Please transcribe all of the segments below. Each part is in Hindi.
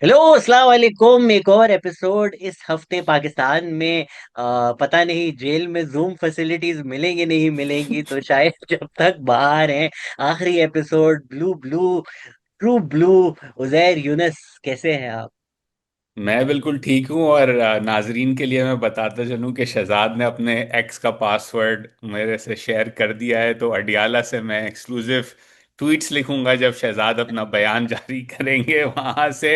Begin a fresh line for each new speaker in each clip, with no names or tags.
हेलो, अस्सलाम वालेकुम। एक और एपिसोड इस हफ्ते पाकिस्तान में। पता नहीं जेल में जूम फैसिलिटीज मिलेंगी नहीं मिलेंगी, तो शायद जब तक बाहर हैं। आखिरी episode blue blue, true blue. Uzair Younus, कैसे हैं आप?
मैं बिल्कुल ठीक हूँ। और नाजरीन के लिए मैं बताता चलूँ कि शहजाद ने अपने एक्स का पासवर्ड मेरे से शेयर कर दिया है। तो अडियाला से मैं एक्सक्लूसिव ट्वीट्स लिखूंगा जब शहजाद अपना बयान जारी करेंगे वहां से।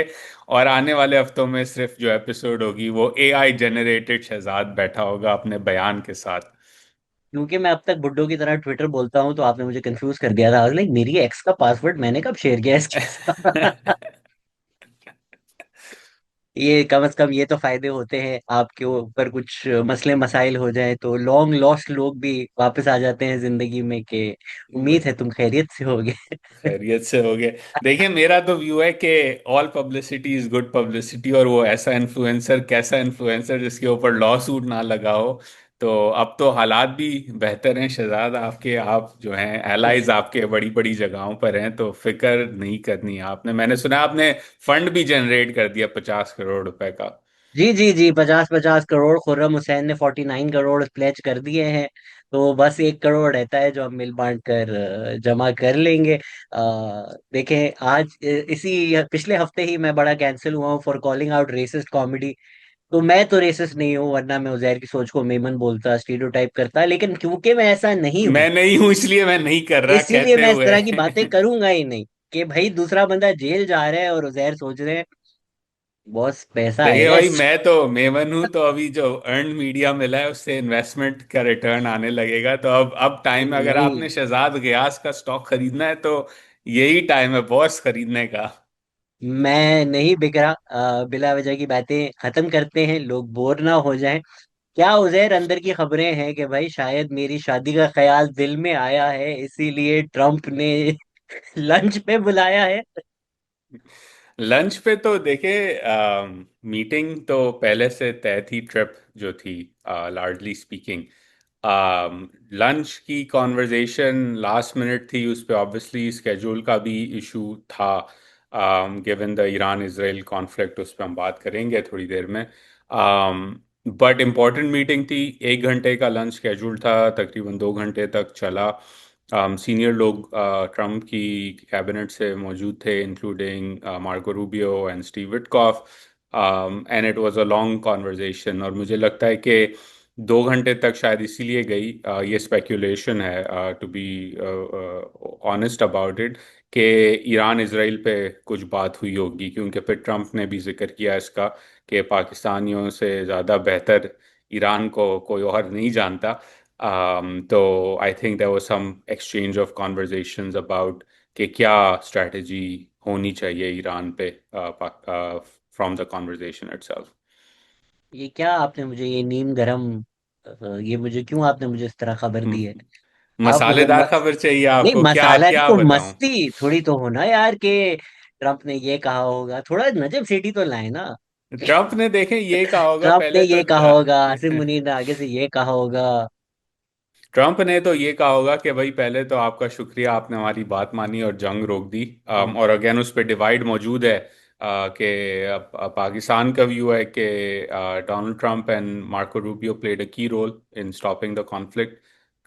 और आने वाले हफ्तों में सिर्फ जो एपिसोड होगी वो एआई जनरेटेड शहजाद बैठा होगा अपने बयान के साथ।
क्योंकि मैं अब तक बुड्ढों की तरह ट्विटर बोलता हूँ, तो आपने मुझे कंफ्यूज कर दिया था। लाइक मेरी एक्स का पासवर्ड मैंने कब शेयर किया इसके साथ? ये कम से कम ये तो फायदे होते हैं, आपके ऊपर कुछ मसले मसाइल हो जाए तो लॉन्ग लॉस्ट लोग भी वापस आ जाते हैं जिंदगी में। के उम्मीद है तुम खैरियत से होगे।
खैरियत से हो गए। देखिए, मेरा तो व्यू है कि all publicity is good publicity. और वो ऐसा इन्फ्लुएंसर, कैसा इन्फ्लुएंसर जिसके ऊपर लॉ सूट ना लगा हो। तो अब तो हालात भी बेहतर हैं शहजाद आपके। आप जो हैं एलाइज आपके बड़ी बड़ी जगहों पर हैं, तो फिक्र नहीं करनी है आपने। मैंने सुना आपने फंड भी जनरेट कर दिया 50 करोड़ रुपए का।
जी जी जी, 50-50 करोड़। खुर्रम हुसैन ने 49 करोड़ प्लेज कर दिए हैं। तो बस 1 करोड़ रहता है जो हम मिल बांट कर जमा कर लेंगे। देखें, आज इसी पिछले हफ्ते ही मैं बड़ा कैंसिल हुआ हूँ for calling out racist comedy. तो मैं तो रेसिस्ट नहीं हूँ, वरना मैं उजैर की सोच को मेमन बोलता, स्टीरियोटाइप करता। लेकिन क्योंकि मैं ऐसा नहीं हूँ,
मैं नहीं हूं इसलिए मैं नहीं कर रहा
इसीलिए
कहते
मैं इस
हुए।
तरह की बातें करूंगा ही नहीं। कि भाई दूसरा बंदा जेल जा रहा है और उजैर सोच रहे हैं बॉस पैसा
देखिए
आएगा
भाई,
इस।
मैं तो मेमन हूं, तो अभी जो अर्न मीडिया मिला है उससे इन्वेस्टमेंट का रिटर्न आने लगेगा। तो अब टाइम है, अगर
नहीं,
आपने शहजाद गयास का स्टॉक खरीदना है तो यही टाइम है बॉस खरीदने का।
मैं नहीं बिक रहा। बिला वजह की बातें खत्म करते हैं, लोग बोर ना हो जाएं। क्या उजैर, अंदर की खबरें हैं कि भाई शायद मेरी शादी का ख्याल दिल में आया है, इसीलिए ट्रम्प ने लंच पे बुलाया है।
लंच पे तो देखे, मीटिंग तो पहले से तय थी, ट्रिप जो थी लार्जली स्पीकिंग। लंच की कॉन्वर्जेशन लास्ट मिनट थी, उस पे ऑब्वियसली स्केड्यूल का भी इशू था। Given the Iran Israel conflict, उस पर हम बात करेंगे थोड़ी देर में। बट इम्पॉर्टेंट मीटिंग थी। 1 घंटे का लंच स्केड्यूल था, तकरीबन 2 घंटे तक चला। सीनियर लोग ट्रम्प की कैबिनेट से मौजूद थे, including Marco Rubio and Steve Witkoff. And it was a long conversation. और मुझे लगता है कि 2 घंटे तक शायद इसीलिए गई। ये स्पेक्यूलेशन है, to be honest about it, कि ईरान इसराइल पे कुछ बात हुई होगी, क्योंकि फिर ट्रम्प ने भी जिक्र किया इसका कि पाकिस्तानियों से ज़्यादा बेहतर ईरान को कोई और नहीं जानता। तो I think there was some exchange of conversations about कि क्या स्ट्रेटजी होनी चाहिए ईरान पे फ्रॉम द कॉन्वर्जेशन इटसेल्फ।
ये क्या आपने मुझे ये नीम गरम, ये मुझे क्यों आपने मुझे इस तरह खबर दी है? आप मुझे
मसालेदार खबर चाहिए
नहीं,
आपको, क्या
मसाला
क्या
तो
बताऊं।
मस्ती थोड़ी तो होना यार। के ट्रम्प ने ये कहा होगा, थोड़ा नजब सीटी तो लाए ना।
ट्रम्प ने देखे ये कहा होगा
ट्रम्प ने
पहले तो।
ये कहा होगा, आसिम मुनीर ने आगे से ये कहा होगा।
ट्रम्प ने तो ये कहा होगा कि भाई पहले तो आपका शुक्रिया, आपने हमारी बात मानी और जंग रोक दी। और अगेन उस पर डिवाइड मौजूद है। कि पाकिस्तान का व्यू है कि Donald Trump and Marco Rubio played a key role in stopping the conflict.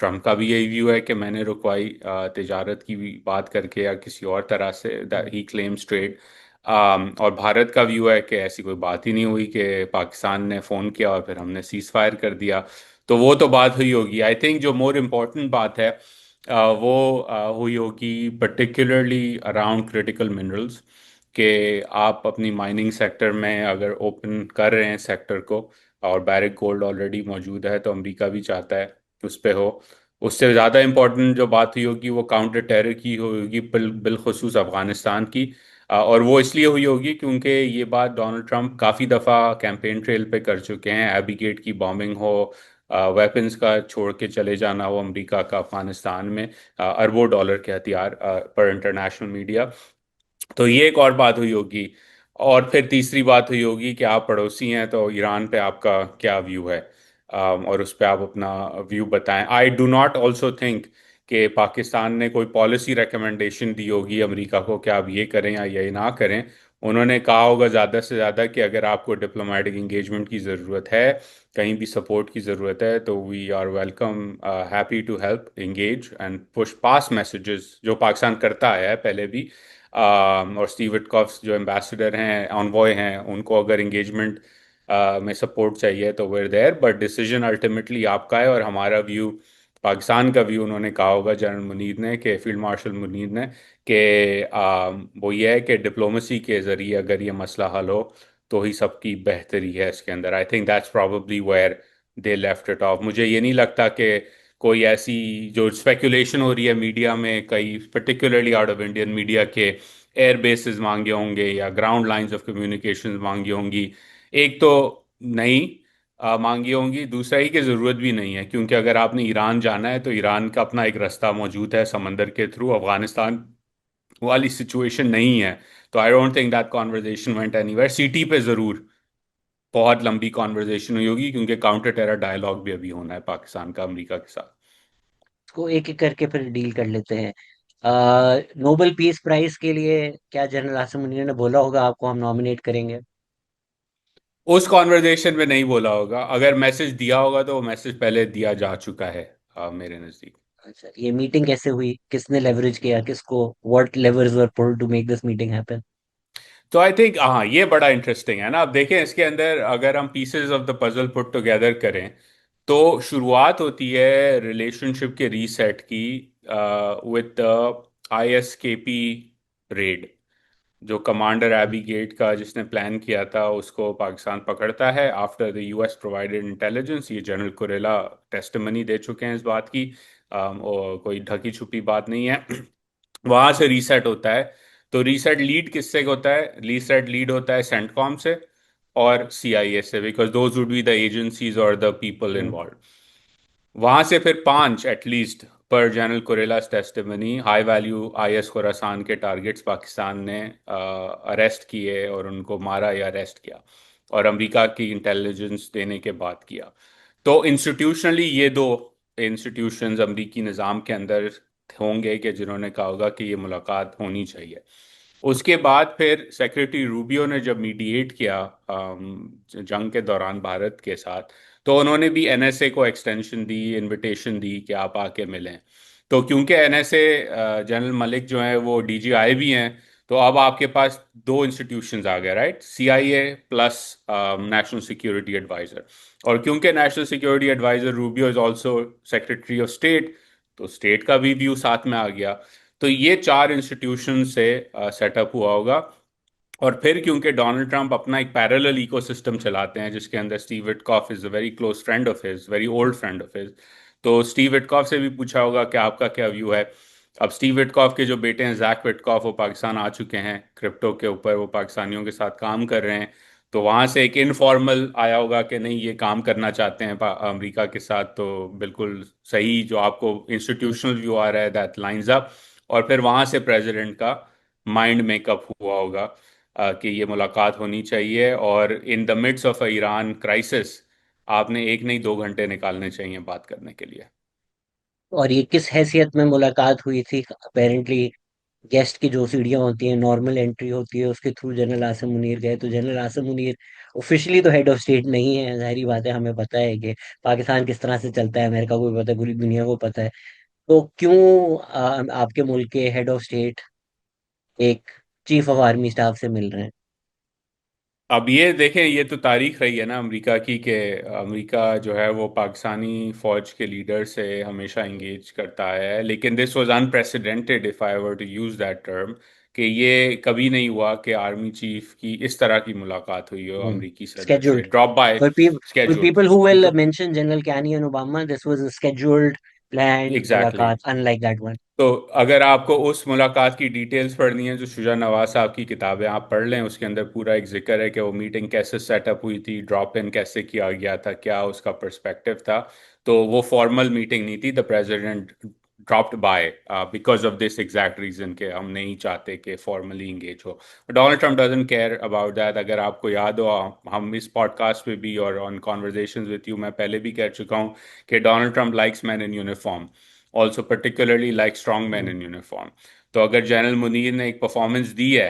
Trump का भी यही व्यू है कि मैंने रुकवाई, तिजारत की भी बात करके या किसी और तरह से, दैट ही क्लेम्स ट्रेड। और भारत का व्यू है कि ऐसी कोई बात ही नहीं हुई, कि पाकिस्तान ने फ़ोन किया और फिर हमने सीज फायर कर दिया। तो वो तो बात हुई होगी। आई थिंक जो मोर इम्पोर्टेंट बात है, वो हुई होगी पर्टिकुलरली अराउंड क्रिटिकल मिनरल्स। कि आप अपनी माइनिंग सेक्टर में अगर ओपन कर रहे हैं सेक्टर को, और बैरिक गोल्ड ऑलरेडी मौजूद है, तो अमेरिका भी चाहता है उस पे हो। उससे ज़्यादा इम्पोर्टेंट जो बात हुई होगी वो काउंटर टेरर की होगी, बिलखुसूस अफगानिस्तान की। और वो इसलिए हुई होगी क्योंकि ये बात डोनाल्ड ट्रंप काफ़ी दफ़ा कैंपेन ट्रेल पे कर चुके हैं। एबी गेट की बॉम्बिंग हो, वेपन्स का छोड़ के चले जाना हो अमेरिका का अफगानिस्तान में, अरबों डॉलर के हथियार पर इंटरनेशनल मीडिया। तो ये एक और बात हुई होगी। और फिर तीसरी बात हुई होगी कि आप पड़ोसी हैं, तो ईरान पे आपका क्या व्यू है। और उस पर आप अपना व्यू बताएं। I do not also think कि पाकिस्तान ने कोई पॉलिसी रिकमेंडेशन दी होगी अमेरिका को कि आप ये करें या ये ना करें। उन्होंने कहा होगा ज़्यादा से ज़्यादा कि अगर आपको डिप्लोमेटिक इंगेजमेंट की ज़रूरत है, कहीं भी सपोर्ट की ज़रूरत है, तो we are welcome, happy to help engage and push pass messages, जो पाकिस्तान करता आया है पहले भी। और स्टीव विटकॉफ जो एम्बेसडर हैं, ऑनवॉय हैं, उनको अगर इंगेजमेंट में सपोर्ट चाहिए तो were there, but decision ultimately आपका है। और हमारा व्यू, पाकिस्तान का व्यू, उन्होंने कहा होगा जनरल मुनीर ने, कि फील्ड मार्शल मुनीर ने, कि वो ये है कि डिप्लोमेसी के ज़रिए अगर ये मसला हल हो तो ही सबकी बेहतरी है इसके अंदर। I think that's probably where they left it off. मुझे ये नहीं लगता कि कोई ऐसी जो स्पेकुलेशन हो रही है मीडिया में, कई particularly out of Indian media, के एयर बेसिस मांगे होंगे या ग्राउंड लाइंस ऑफ कम्युनिकेशन मांगी होंगी। एक तो नहीं मांगी होंगी, दूसरा ही कि ज़रूरत भी नहीं है, क्योंकि अगर आपने ईरान जाना है तो ईरान का अपना एक रास्ता मौजूद है समंदर के थ्रू। अफगानिस्तान वाली सिचुएशन नहीं है। तो I don't think that conversation went anywhere. सीटी पे ज़रूर बहुत लंबी कॉन्वर्जेशन हुई होगी, क्योंकि काउंटर टेरर डायलॉग भी अभी होना है पाकिस्तान का अमेरिका के साथ।
इसको एक एक करके फिर डील कर लेते हैं। नोबेल पीस प्राइज के लिए क्या जनरल आसिम मुनीर ने बोला होगा आपको हम नॉमिनेट करेंगे?
उस कॉन्वर्जेशन में नहीं बोला होगा। अगर मैसेज दिया होगा तो वो मैसेज पहले दिया जा चुका है, मेरे नज़दीक।
अच्छा, ये मीटिंग कैसे हुई, किसने लेवरेज किया किसको, what levers were pulled to make this meeting happen?
तो आई थिंक हाँ, ये बड़ा इंटरेस्टिंग है ना। अब देखें इसके अंदर अगर हम pieces of the puzzle put together करें, तो शुरुआत होती है रिलेशनशिप के रीसेट की विद ISKP रेड। जो कमांडर एबी गेट का जिसने प्लान किया था, उसको पाकिस्तान पकड़ता है after the US provided intelligence. ये जनरल कुरेला टेस्टिमनी दे चुके हैं इस बात की, और कोई ढकी छुपी बात नहीं है। वहां से रीसेट होता है। तो रीसेट लीड किससे होता है? रीसेट लीड होता है सेंटकॉम से और CIA से, because those would be the agencies और द पीपल इन्वॉल्व। वहां से फिर 5 एटलीस्ट, पर general Kurilla's testimony, high value IS Khorasan के टारगेट्स पाकिस्तान ने अरेस्ट किए और उनको मारा या अरेस्ट किया, और अमेरिका की इंटेलिजेंस देने के बाद किया। तो इंस्टीट्यूशनली ये दो इंस्टीट्यूशंस अमेरिकी निज़ाम के अंदर होंगे कि जिन्होंने कहा होगा कि ये मुलाकात होनी चाहिए। उसके बाद फिर सेक्रेटरी रूबियो ने जब मीडिएट किया जंग के दौरान भारत के साथ, तो उन्होंने भी NSA को एक्सटेंशन दी, इनविटेशन दी कि आप आके मिलें। तो क्योंकि NSA, जनरल मलिक जो है वो DGI भी हैं, तो अब आपके पास दो इंस्टीट्यूशंस आ गए, right? CIA plus national security adviser. और क्योंकि national security adviser Rubio is also secretary of state, तो स्टेट का भी व्यू साथ में आ गया। तो ये 4 इंस्टीट्यूशन से सेटअप हुआ होगा। और फिर क्योंकि डोनाल्ड ट्रंप अपना एक पैरेलल इकोसिस्टम चलाते हैं, जिसके अंदर Steve Witkoff is a very close friend of his, very old friend of his. तो स्टीव विटकॉफ से भी पूछा होगा कि आपका क्या व्यू है। अब स्टीव विटकॉफ के जो बेटे हैं जैक विटकॉफ, वो पाकिस्तान आ चुके हैं क्रिप्टो के ऊपर, वो पाकिस्तानियों के साथ काम कर रहे हैं। तो वहां से एक इनफॉर्मल आया होगा कि नहीं, ये काम करना चाहते हैं अमेरिका के साथ। तो बिल्कुल सही जो आपको इंस्टीट्यूशनल व्यू आ रहा है, दैट लाइंस अप। और फिर वहां से प्रेसिडेंट का माइंड मेकअप हुआ होगा कि ये मुलाकात होनी चाहिए, और in the midst of a Iran crisis आपने एक नहीं 2 घंटे निकालने चाहिए बात करने के लिए।
और ये किस हैसियत में मुलाकात हुई थी? अपेरेंटली गेस्ट की जो सीढ़ियां होती हैं, नॉर्मल एंट्री होती है, उसके थ्रू जनरल आसिम मुनीर गए। तो जनरल आसिम मुनीर ऑफिशियली तो हेड ऑफ स्टेट नहीं है, जाहिर बात है, हमें पता है कि पाकिस्तान किस तरह से चलता है, अमेरिका को भी पता है, पूरी दुनिया को पता है। तो क्यों आपके मुल्क के हेड ऑफ स्टेट एक चीफ ऑफ आर्मी स्टाफ से मिल रहे हैं?
अब ये देखें, ये तो तारीख रही है ना अमेरिका की, कि अमेरिका जो है वो पाकिस्तानी फौज के लीडर से हमेशा इंगेज करता है। लेकिन this was unprecedented, if I were to use that term, कि ये कभी नहीं हुआ कि आर्मी चीफ की इस तरह की मुलाकात हुई हो अमेरिकी सदर से,
scheduled
drop by
for for
schedule.
people who will mention General Kenny and Obama, this was a scheduled, planned
exactly.
मुलाकात, unlike that one.
तो अगर आपको उस मुलाकात की डिटेल्स पढ़नी है, जो शुजा नवाज साहब की किताबें आप पढ़ लें, उसके अंदर पूरा एक जिक्र है कि वो मीटिंग कैसे सेटअप हुई थी, ड्रॉप इन कैसे किया गया था, क्या उसका पर्सपेक्टिव था। तो वो फॉर्मल मीटिंग नहीं थी। The president dropped by because of this exact reason, के हम नहीं चाहते कि फॉर्मली इंगेज हो। Donald Trump doesn't care about that. अगर आपको याद हो, हम इस पॉडकास्ट पे भी और ऑन कॉन्वर्जेशंस विद यू मैं पहले भी कह चुका हूँ कि Donald Trump likes man in uniform, also particularly like strong man
hmm.
In uniform. तो अगर जनरल मुनीर ने एक परफॉर्मेंस दी है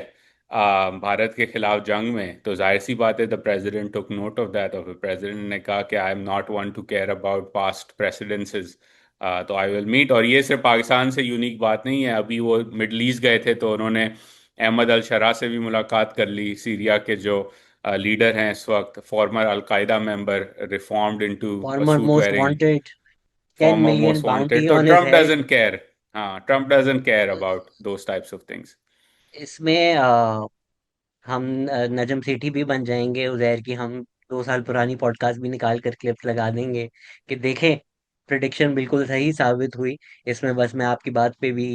भारत के खिलाफ जंग में, तो जाहिर सी बात है the president took note of that, और प्रेसिडेंट ने कहा कि I am not one to care about past presidencies, तो आई विल मीट। और ये सिर्फ पाकिस्तान से यूनिक बात नहीं है, अभी वो मिडल ईस्ट गए थे तो उन्होंने अहमद अल शरा से भी मुलाकात कर ली, सीरिया के जो लीडर हैं इस वक्त, former al Qaeda member, reformed into a
former
suit
most
wearing
wanted, ten
former
million
most
bounty
wanted. तो
on his
Trump
head.
Doesn't care. हाँ, Trump doesn't care about those types of things.
इसमें हम नजम सेठी भी बन जाएंगे उजैर की। हम 2 साल पुरानी पॉडकास्ट भी निकाल कर क्लिप्स लगा देंगे कि देखें, प्रिडिक्शन बिल्कुल सही साबित हुई। इसमें बस मैं आपकी बात पे भी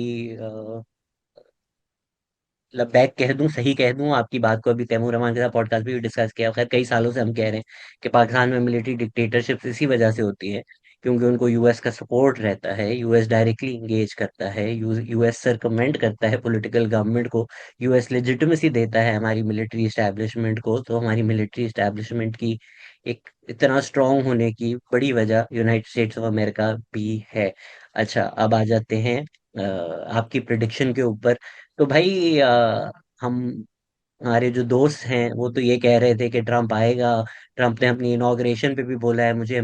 मतलब बैक कह दूं, सही कह दूं आपकी बात को। अभी तैमूर रहमान के साथ पॉडकास्ट भी डिस्कस किया। खैर कई सालों से हम कह रहे हैं कि पाकिस्तान में मिलिट्री डिक्टेटरशिप इसी वजह से होती है क्योंकि उनको यूएस का सपोर्ट रहता है। यूएस डायरेक्टली इंगेज करता है, यूएस सरकमेंट करता है पॉलिटिकल गवर्नमेंट को। यूएस लेजिटिमेसी देता है हमारी मिलिट्री इस्टेब्लिशमेंट को। तो हमारी मिलिट्री इस्टेब्लिशमेंट की एक इतना स्ट्रांग होने की बड़ी वजह यूनाइटेड स्टेट्स ऑफ अमेरिका भी है। अच्छा, अब आ जाते हैं आपकी प्रिडिक्शन के ऊपर। तो भाई हम हमारे जो दोस्त हैं वो तो ये कह रहे थे कि ट्रम्प आएगा। ट्रम्प ने अपनी इनॉग्रेशन पे भी बोला है मुझे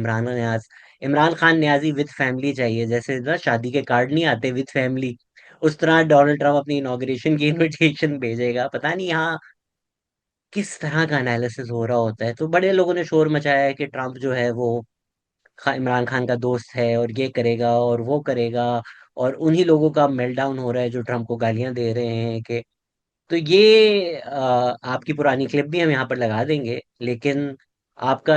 इमरान खान न्याजी विद फैमिली चाहिए। जैसे ना शादी के कार्ड नहीं आते विद फैमिली, उस तरह डोनाल्ड ट्रम्प अपनी इनॉग्रेशन की इनविटेशन भेजेगा। पता नहीं यहाँ किस तरह का एनालिसिस हो रहा होता है। तो बड़े लोगों ने शोर मचाया है कि ट्रम्प जो है वो इमरान खान का दोस्त है और ये करेगा और वो करेगा। और उन्हीं लोगों का मेल्टडाउन हो रहा है जो ट्रम्प को गालियां दे रहे हैं कि। तो ये आपकी पुरानी क्लिप भी हम यहाँ पर लगा देंगे, लेकिन आपका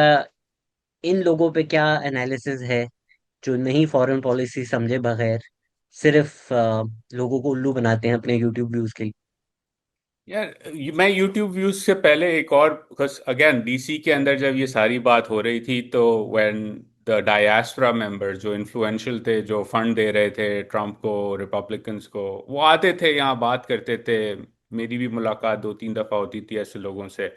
इन लोगों पे क्या एनालिसिस है जो नहीं फॉरेन पॉलिसी समझे बगैर सिर्फ लोगों को उल्लू बनाते हैं अपने यूट्यूब व्यूज के लिए।
यार मैं यूट्यूब व्यूज से पहले एक और, बिकॉज अगेन डीसी के अंदर जब ये सारी बात हो रही थी तो व्हेन द डायस्पोरा मेंबर जो इन्फ्लुएंशियल थे, जो फंड दे रहे थे ट्रम्प को, रिपब्लिकन्स को, वो आते थे यहाँ बात करते थे। मेरी भी मुलाकात 2-3 दफा होती थी ऐसे लोगों से।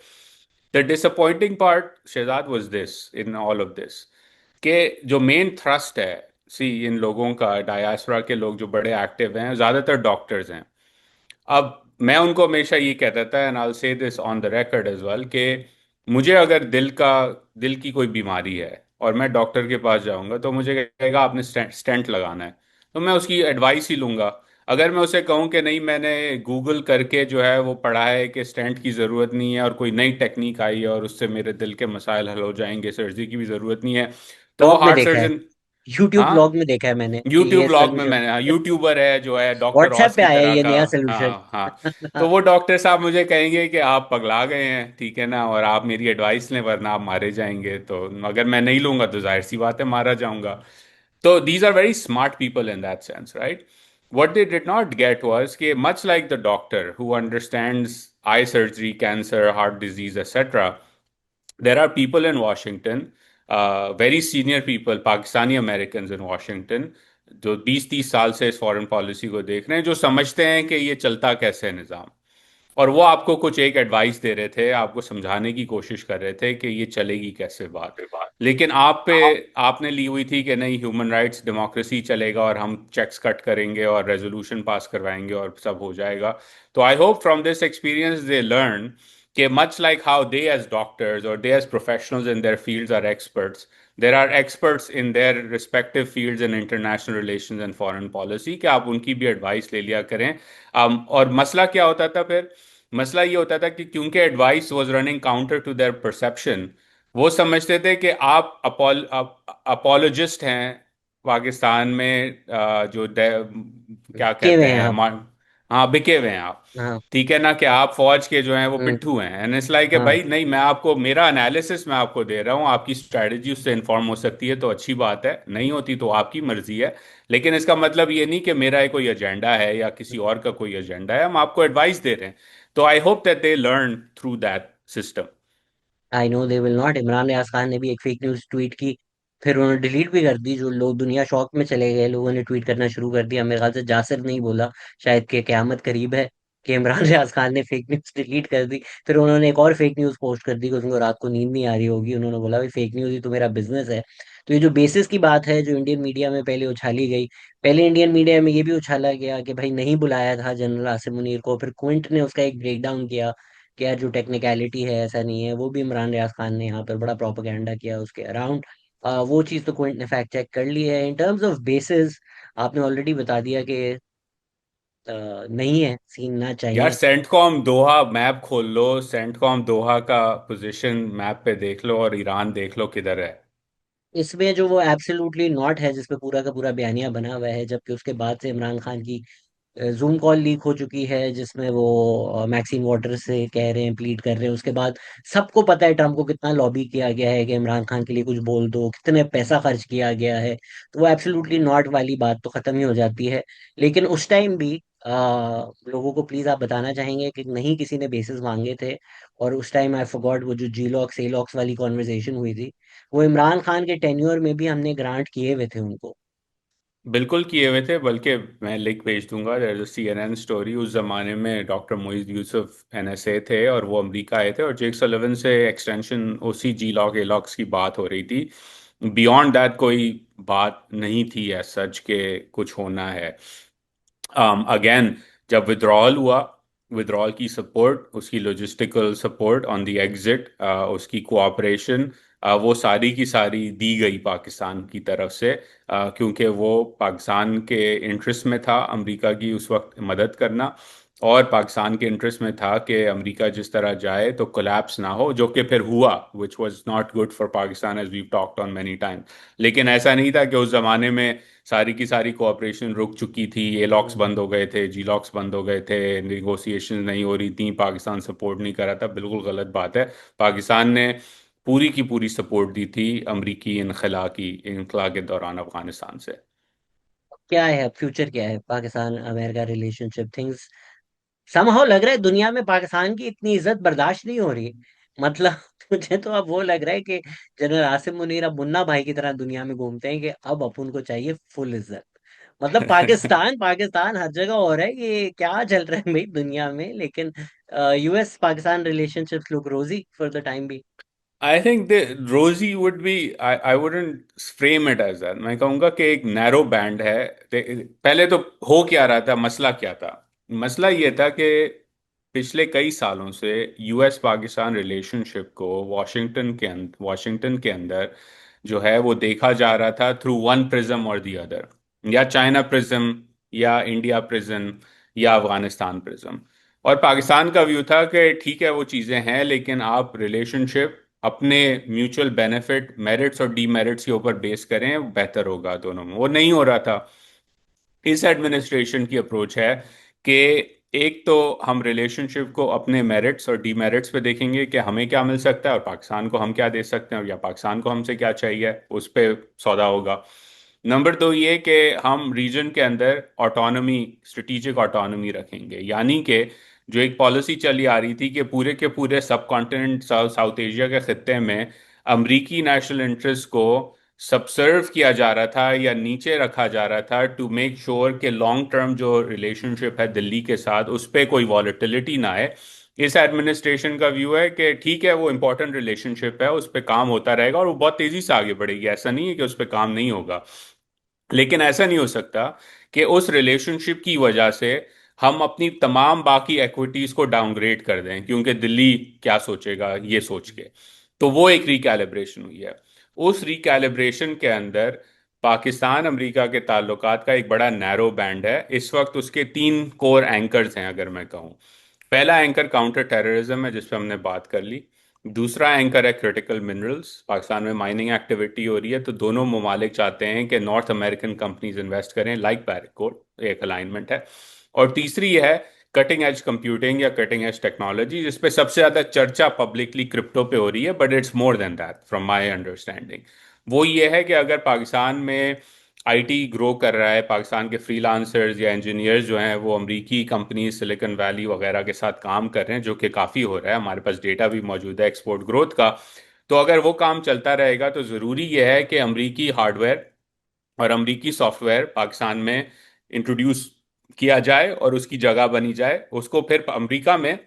The disappointing part Shahzad was this, in all of this, कि जो मेन थ्रस्ट है, सी इन लोगों का, डायस्पोरा के लोग जो बड़े एक्टिव हैं ज़्यादातर डॉक्टर्स हैं। अब मैं उनको हमेशा ये कहता था, and I say this on the record as well, कि मुझे अगर दिल की कोई बीमारी है और मैं डॉक्टर के पास जाऊंगा तो मुझे कहेगा आपने स्टेंट लगाना है, तो मैं उसकी एडवाइस ही लूंगा। अगर मैं उसे कहूँ कि नहीं, मैंने गूगल करके जो है वो पढ़ा है कि स्टेंट की ज़रूरत नहीं है और कोई नई टेक्निक आई है और उससे मेरे दिल के मसाइल हल हो जाएंगे, सर्जरी की भी ज़रूरत नहीं है, तो वो
ब्लॉग में
हार्ट
देखा है,
सर्जन।
यूट्यूब
हाँ,
ब्लॉग में देखा है मैंने कि
यूट्यूब
ये
ब्लॉग में
सोल्यूशन
मैंने, हाँ, यूट्यूबर है जो है डॉक्टर
व्हाट्सएप
ऑस
पे
की
आया है
तरह
ये
का।
नया सोल्यूशन।
हाँ हाँ। तो वो डॉक्टर साहब मुझे कहेंगे कि आप पगला गए हैं, ठीक है ना, और आप मेरी एडवाइस लें वरना आप मारे जाएंगे। तो अगर मैं नहीं लूंगा तो जाहिर सी बात है मारा जाऊंगा। तो these are very smart people in that sense, right? What they did not get was कि much like the doctor who understands eye surgery, cancer, heart disease, etc., there are people in Washington, very senior people, Pakistani Americans in Washington, जो 20-30 साल से इस फॉरेन पॉलिसी को देख रहे हैं, जो समझते हैं कि ये चलता कैसे है निज़ाम। और वो आपको कुछ एक एडवाइस दे रहे थे, आपको समझाने की कोशिश कर रहे थे कि ये चलेगी कैसे बात। लेकिन आप पे आपने ली हुई थी कि नहीं, ह्यूमन राइट्स, डेमोक्रेसी चलेगा और हम चेक्स कट करेंगे और रेजोल्यूशन पास करवाएंगे और सब हो जाएगा। तो I hope from this experience they learn कि much like how they as doctors or they as professionals in their fields are experts, there are experts in their respective fields in international relations and foreign policy, कि आप उनकी भी एडवाइस ले लिया करें। और मसला क्या होता था फिर? मसला ये होता था कि क्योंकि advice was running counter to their perception, वो समझते थे कि आप अपोलोजिस्ट हैं पाकिस्तान में, क्या
के हुए
कहते
हैं
हैं,
आप।
हाँ, बिके हुए हैं आप,
हाँ।
ठीक है ना, कि आप फौज के जो हैं वो
हम्म।
पिट्ठू हैं। एंड इट्स लाइक
हाँ।
भाई नहीं, मैं आपको मेरा एनालिसिस मैं आपको दे रहा हूँ, आपकी स्ट्रैटेजी उससे इन्फॉर्म हो सकती है तो अच्छी बात है, नहीं होती तो आपकी मर्जी है। लेकिन इसका मतलब ये नहीं कि मेरा कोई एजेंडा है या किसी और का कोई एजेंडा है, हम आपको एडवाइस दे रहे हैं। तो I hope that they learn through that system.
I know they will not. Imran Riaz Khan ने भी एक फेक न्यूज ट्वीट की, फिर उन्होंने डिलीट भी कर दी। जो लोग दुनिया शॉक में चले गए, लोगों ने ट्वीट करना शुरू कर दिया। मेरे ख्याल से जासिर नहीं बोला शायद कि क़यामत करीब है। कि इमरान रियाज खान ने फेक न्यूज डिलीट कर दी। फिर उन्होंने एक और फेक न्यूज पोस्ट कर दी कि उनको रात को नींद नहीं आ रही होगी, उन्होंने बोला भाई फेक न्यूज ही तो मेरा बिजनेस है। तो ये जो बेसिस की बात है जो इंडियन मीडिया में पहले उछाली गई, पहले इंडियन मीडिया में ये भी उछाला गया कि भाई नहीं बुलाया था जनरल आसिम मुनीर को, फिर क्विंट ने उसका एक ब्रेक डाउन किया कि यार जो टेक्निकलिटी है ऐसा नहीं है, वो भी इमरान रियाज खान ने यहाँ पर बड़ा प्रोपेगेंडा किया उसके अराउंड। वो चीज़ तो क्विंट ने फैक्ट चेक कर ली है। इन टर्म्स ऑफ बेसिस आपने ऑलरेडी बता दिया कि नहीं है, सीन ना
यार
चाहिए।
सेंटकॉम दोहा मैप खोल लो, सेंटकॉम दोहा का पोजीशन मैप पे देख लो और ईरान देख लो किधर है।
इसमें जो वो एब्सोल्युटली नॉट है जिसपे पूरा का पूरा बयानिया बना हुआ है, जबकि उसके बाद से इमरान खान की जूम कॉल लीक हो चुकी है जिसमें वो मैक्सिम वाटर से कह रहे हैं, प्लीड कर रहे हैं। उसके बाद सबको पता है ट्रम्प को कितना लॉबी किया गया है कि इमरान खान के लिए कुछ बोल दो, कितने पैसा खर्च किया गया है। तो वो एब्सोल्युटली नॉट वाली बात तो खत्म ही हो जाती है। लेकिन उस टाइम भी लोगों को प्लीज आप बताना चाहेंगे कि नहीं किसी ने बेसिस मांगे थे। और उस टाइम आई फॉरगॉट वो जो जी लॉक्स ए लॉक्स वाली कॉन्वर्जेशन हुई थी, वो इमरान खान के टेन्योर में भी हमने ग्रांट किए हुए थे उनको।
बिल्कुल किए हुए थे, बल्कि मैं लिंक भेज दूंगा। देयर इज CNN स्टोरी, उस जमाने में डॉक्टर मोइज यूसुफ NSA थे और वो अमेरिका आए थे, और जेक सलिवन से एक्सटेंशन उसी जी लॉक ए लॉक्स की बात हो रही थी। बियॉन्ड दैट कोई बात नहीं थी एज सच के कुछ होना है। अगेन, जब विड्रॉल हुआ, विड्रॉल की सपोर्ट, उसकी logistical support on the exit, उसकी कोऑपरेशन, वो सारी की सारी दी गई पाकिस्तान की तरफ से, क्योंकि वो पाकिस्तान के इंटरेस्ट में था अमेरिका की उस वक्त मदद करना, और पाकिस्तान के इंटरेस्ट में था कि अमेरिका जिस तरह जाए तो कोलैप्स ना हो, जो कि फिर हुआ, which was not good for Pakistan as we talked on many time. लेकिन ऐसा नहीं था कि उस जमाने में सारी की सारी कोऑपरेशन रुक चुकी थी, ये लॉक्स
हम्म।
बंद हो गए थे, जी लॉक्स बंद हो गए थे, नेगोशिएशन नहीं हो रही थी, पाकिस्तान सपोर्ट नहीं कर रहा था। बिल्कुल गलत बात है। पाकिस्तान ने पूरी की पूरी सपोर्ट दी थी अमरीकी इनखला के दौरान अफगानिस्तान से।
क्या है अब फ्यूचर, क्या है Pakistan America relationship things? Somehow लग रहा है दुनिया में पाकिस्तान की इतनी इज्जत बर्दाश्त नहीं हो रही। मतलब मुझे तो अब वो लग रहा है कि जनरल आसिम मुनीर अब मुन्ना भाई की तरह दुनिया में घूमते हैं कि अब अपन को चाहिए फुल इज्जत। मतलब पाकिस्तान पाकिस्तान हर जगह हो रहा है, ये क्या चल रहा है भाई दुनिया में। लेकिन US Pakistan relationships look rosy for the time भी।
I think the rosy would be, I wouldn't frame it as that. मैं कहूँगा कि एक नैरो बैंड है। पहले तो हो क्या रहा था, मसला क्या था? मसला ये था कि पिछले कई सालों से US पाकिस्तान रिलेशनशिप को वाशिंगटन के अंदर जो है वो देखा जा रहा था थ्रू वन प्रिज्म और दी अदर, या चाइना प्रिज्म, या इंडिया प्रिज्म, या अफगानिस्तान प्रिज्म। और पाकिस्तान का व्यू था कि ठीक है वो चीज़ें हैं, लेकिन आप रिलेशनशिप अपने म्यूचुअल बेनिफिट, मेरिट्स और डीमेरिट्स के ऊपर बेस करें, बेहतर होगा दोनों में। वो नहीं हो रहा था। इस एडमिनिस्ट्रेशन की अप्रोच है कि एक तो हम रिलेशनशिप को अपने मेरिट्स और डीमेरिट्स पे देखेंगे कि हमें क्या मिल सकता है और पाकिस्तान को हम क्या दे सकते हैं, या पाकिस्तान को हमसे क्या चाहिए, उस पे सौदा होगा। नंबर दो ये कि हम रीजन के अंदर ऑटोनॉमी, स्ट्रेटेजिक ऑटोनॉमी रखेंगे, यानी कि जो एक पॉलिसी चली आ रही थी कि पूरे के पूरे सब कॉन्टिनेंट, साउथ एशिया के खत्ते में अमरीकी नेशनल इंटरेस्ट को सबसर्व किया जा रहा था या नीचे रखा जा रहा था, टू मेक श्योर कि लॉन्ग टर्म जो रिलेशनशिप है दिल्ली के साथ उस पर कोई वॉलेटिलिटी ना आए। इस एडमिनिस्ट्रेशन का व्यू है कि ठीक है वो इंपॉर्टेंट रिलेशनशिप है, उस पर काम होता रहेगा और वो बहुत तेजी से आगे बढ़ेगी, ऐसा नहीं है कि उस पर काम नहीं होगा। लेकिन ऐसा नहीं हो सकता कि उस रिलेशनशिप की वजह से हम अपनी तमाम बाकी एक्विटीज को डाउनग्रेड कर दें, क्योंकि दिल्ली क्या सोचेगा ये सोच के। तो वो एक रिकैलिब्रेशन हुई है। उस रिकैलिब्रेशन के अंदर पाकिस्तान अमेरिका के ताल्लुकात का एक बड़ा नैरो बैंड है इस वक्त। उसके तीन कोर एंकर्स हैं अगर मैं कहूँ। पहला एंकर काउंटर टेररिज्म है, जिस पे हमने बात कर ली। दूसरा एंकर है क्रिटिकल मिनरल्स, पाकिस्तान में माइनिंग एक्टिविटी हो रही है, तो दोनों ममालिक चाहते हैं कि नॉर्थ अमेरिकन कंपनीज इन्वेस्ट करें, लाइक बैरिकोड, एक अलाइनमेंट है। और तीसरी है कटिंग एज कंप्यूटिंग या कटिंग एज टेक्नोलॉजी, जिसपे सबसे ज्यादा चर्चा पब्लिकली क्रिप्टो पे हो रही है, but it's more than that from my understanding. वो ये है कि अगर पाकिस्तान में IT ग्रो कर रहा है, पाकिस्तान के फ्रीलांसर्स या इंजीनियर्स जो हैं वो अमरीकी कंपनी सिलिकॉन वैली वगैरह के साथ काम कर रहे हैं, जो कि काफ़ी हो रहा है, हमारे पास डेटा भी मौजूद है एक्सपोर्ट ग्रोथ का। तो अगर वो काम चलता रहेगा तो ज़रूरी यह है कि अमरीकी हार्डवेयर और अमरीकी सॉफ्टवेयर पाकिस्तान में इंट्रोड्यूस किया जाए और उसकी जगह बनी जाए। उसको फिर अमेरिका में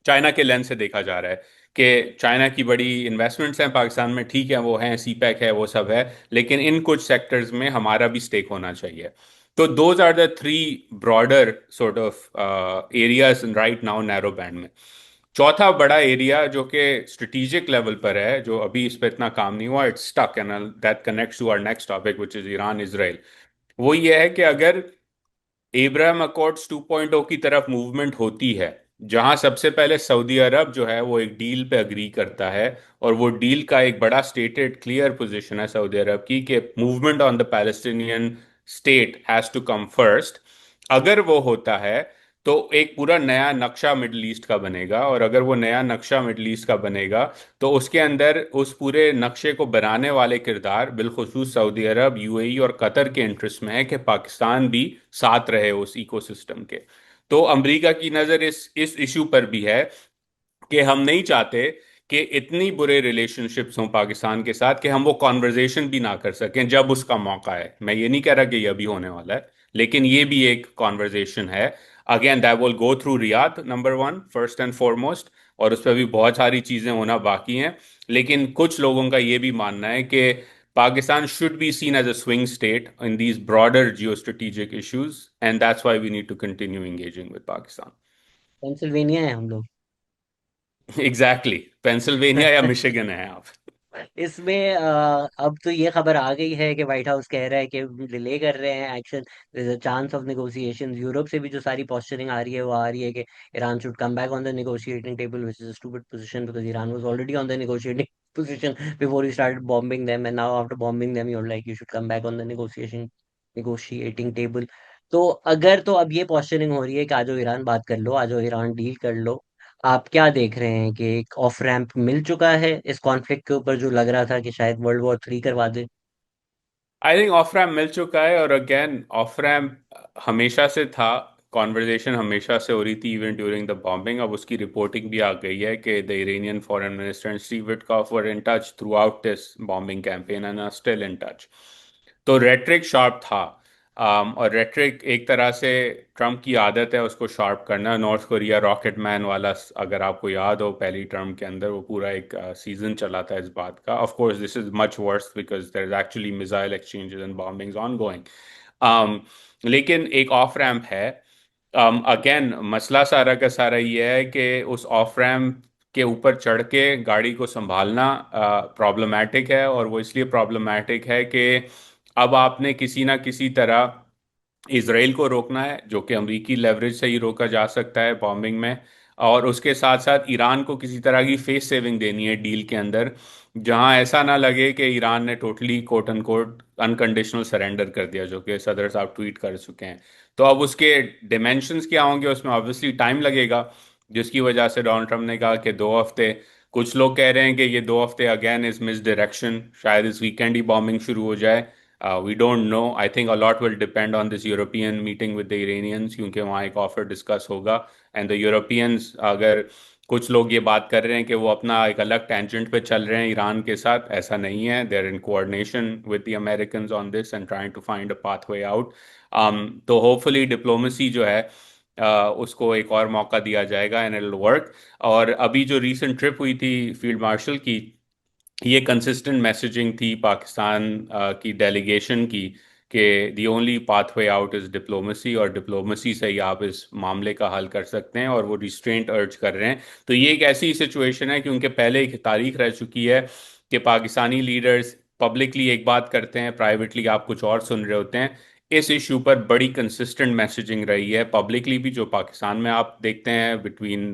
चाइना के लेंस से देखा जा रहा है कि चाइना की बड़ी इन्वेस्टमेंट्स हैं पाकिस्तान में, ठीक है, वो हैं, सी पैक है, वो सब है, लेकिन इन कुछ सेक्टर्स में हमारा भी स्टेक होना चाहिए। तो those are the three broader sort of areas right now narrow band में। चौथा बड़ा एरिया जो कि स्ट्रेटेजिक लेवल पर है, जो अभी इस पर इतना काम नहीं हुआ, it's stuck and that connects to our next topic which is Iran Israel. वो ये है कि अगर एब्राहम अकॉर्ड्स 2.0 की तरफ मूवमेंट होती है, जहां सबसे पहले सऊदी अरब जो है वो एक डील पे अग्री करता है, और वो डील का एक बड़ा स्टेटेड क्लियर पोजीशन है सऊदी अरब की कि movement on the Palestinian state has to come first. अगर वो होता है तो एक पूरा नया नक्शा मिडल ईस्ट का बनेगा, और अगर वो नया नक्शा मिडल ईस्ट का बनेगा तो उसके अंदर उस पूरे नक्शे को बनाने वाले किरदार बिलखुसूस सऊदी अरब, यूएई और कतर के इंटरेस्ट में है कि पाकिस्तान भी साथ रहे उस इकोसिस्टम के। तो अमेरिका की नज़र इस इशू पर भी है कि हम नहीं चाहते कि इतनी बुरे रिलेशनशिप्स हों पाकिस्तान के साथ कि हम वो कॉन्वर्जेशन भी ना कर सकें जब उसका मौका है। मैं ये नहीं कह रहा कि ये अभी होने वाला है, लेकिन ये भी एक कॉन्वर्जेशन है। Again that will go through Riyadh, number one, first and foremost, और उस पर भी बहुत सारी चीज़ें होना बाकी हैं। लेकिन कुछ लोगों का ये भी मानना है कि Pakistan should be seen as a swing state in these broader geo strategic issues, and that's why we need to continue engaging with Pakistan.
Pennsylvania है हम लोग।
एग्जैक्टली, पेंसिल्वेनिया या मिशिगन है आप।
इसमें अब तो ये खबर आ गई है कि व्हाइट हाउस कह रहा है कि डिले कर रहे हैं action, chance of negotiation. Europe से भी जो सारी पोस्चरिंग आ रही है वो आ रही है कि Iran should come back on the negotiating table, which is a stupid position because Iran was already on the negotiating position before you started bombing them, and now after bombing them you are like you should come back on the negotiating table. तो अगर तो अब ये पोस्चरिंग हो रही है कि आ जाओ ईरान बात कर लो, आ जाओ ईरान डील कर लो, आप क्या देख रहे हैं कि एक ऑफ रैंप मिल चुका है इस कॉन्फ्लिक्ट के ऊपर जो लग रहा था कि शायद वर्ल्ड वॉर 3 करवा दे?
आई थिंक ऑफ रैम्प मिल चुका है, और अगेन ऑफ रैम्प हमेशा से था, कॉन्वर्जेशन हमेशा से हो रही थी इवन ड्यूरिंग द बॉम्बिंग। अब उसकी रिपोर्टिंग भी आ गई है कि the Iranian foreign minister and Steve Witkoff were in touch throughout this bombing campaign and are still in touch. तो रेट्रिक शार्प था। और रेट्रिक एक तरह से ट्रम्प की आदत है उसको शार्प करना। नॉर्थ कोरिया रॉकेट मैन वाला, अगर आपको याद हो, पहली टर्म के अंदर वो पूरा एक सीजन चला था इस बात का। Of course this is much worse because there is actually missile exchanges and bombings ongoing. लेकिन एक ऑफ रैम्प है। अगेन मसला सारा का सारा ये है कि उस ऑफ रैम्प के ऊपर चढ़ के गाड़ी को संभालना प्रॉब्लमैटिक है, और वो इसलिए प्रॉब्लमैटिक है कि अब आपने किसी ना किसी तरह इसराइल को रोकना है, जो कि अमरीकी लेवरेज से ही रोका जा सकता है बॉम्बिंग में, और उसके साथ साथ ईरान को किसी तरह की फेस सेविंग देनी है डील के अंदर, जहां ऐसा ना लगे कि ईरान ने totally quote unquote unconditional surrender कर दिया, जो कि सदर साहब ट्वीट कर चुके हैं। तो अब उसके डिमेंशंस क्या होंगे, उसमें ऑब्वियसली टाइम लगेगा, जिसकी वजह से डोनाल्ड ट्रम्प ने कहा कि 2 हफ्ते। कुछ लोग कह रहे हैं कि ये 2 हफ्ते अगेन इज मिस डायरेक्शन, शायद इस वीकेंड ही बॉम्बिंग शुरू हो जाए। We don't know, I think a lot will depend on this European meeting with the Iranians, क्योंकि वहाँ एक ऑफर डिस्कस होगा। एंड द यूरोपियंस, अगर कुछ लोग ये बात कर रहे हैं कि वो अपना एक अलग टेंजेंट पे चल रहे हैं ईरान के साथ, ऐसा नहीं है। They are in coordination with the American on this and trying to find a pathway out. तो होपफुली डिप्लोमेसी जो है उसको एक और मौका दिया जाएगा एंड इट विल वर्क। और अभी जो रीसेंट ट्रिप हुई थी फील्ड मार्शल की, ये कंसिस्टेंट मैसेजिंग थी पाकिस्तान की डेलीगेशन की कि the only pathway out is diplomacy, और डिप्लोमेसी से ही आप इस मामले का हल कर सकते हैं, और वो रिस्ट्रेंट अर्ज कर रहे हैं। तो ये एक ऐसी सिचुएशन है कि उनके पहले एक तारीख रह चुकी है कि पाकिस्तानी लीडर्स पब्लिकली एक बात करते हैं, प्राइवेटली आप कुछ और सुन रहे होते हैं। इस इशू पर बड़ी कंसिस्टेंट मैसेजिंग रही है पब्लिकली भी, जो पाकिस्तान में आप देखते हैं बिटवीन